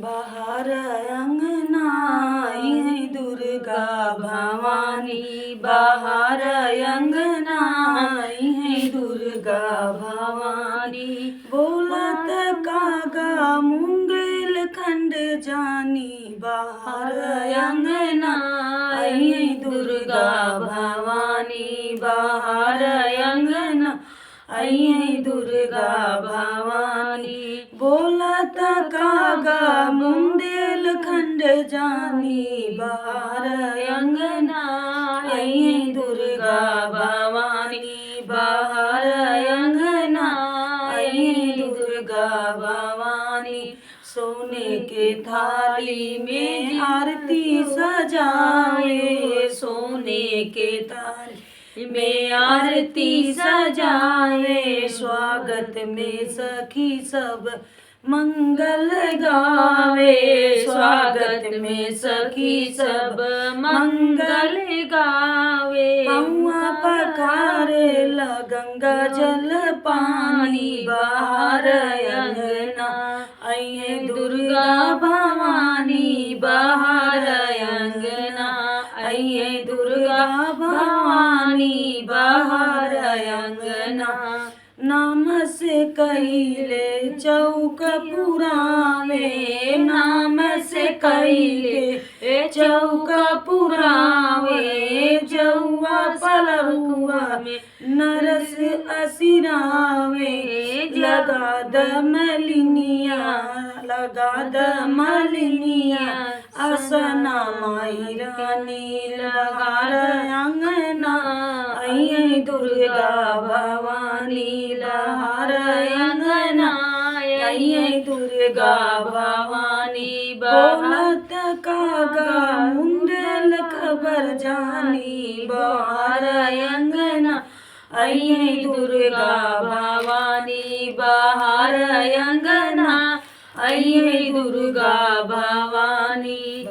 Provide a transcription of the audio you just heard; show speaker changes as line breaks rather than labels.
बाहर अंगना आई दुर्गा भवानी, बाहर अंगना आई दुर्गा भवानी। बोलत कागा मुंगेल खंड जानी, बाहर अंगना आई दुर्गा भवानी, बाहर अंगना आई दुर्गा भवानी। बोलत कागा मुंदेल खंड जानी, बाहर अंगना आई दुर्गा भवानी, बाहर अंगना आई दुर्गा भवानी। सोने के थाली में आरती सजावे, सोने के थाली में आरती सजावे। स्वागत में सखी सब मंगल गावे, स्वागत में सखी सब मंगल गावे। पौआ पखारे गंगा जल पानी, बाहर अंगना आई दुर्गा भवानी, बाहर अंगना आई दुर्गा भवानी, बाहर अंगना। नाम से कहिले चौक पुरावे, नाम से कहिले चौक पुरावे। जौआ पलरुआ में नरस असिरावे, लगा द मलिनिया, लगा द मलिनिया। असना माई रानी लहार अंगना आई दुर्गा भवानी, लहार अंगना आई दुर्गा भवानी। बोलत कागा मुंडल खबर जानी, बाहर अंगना आई दुर्गा भवानी, बाहर अंगना आई दुर्गा भवानी।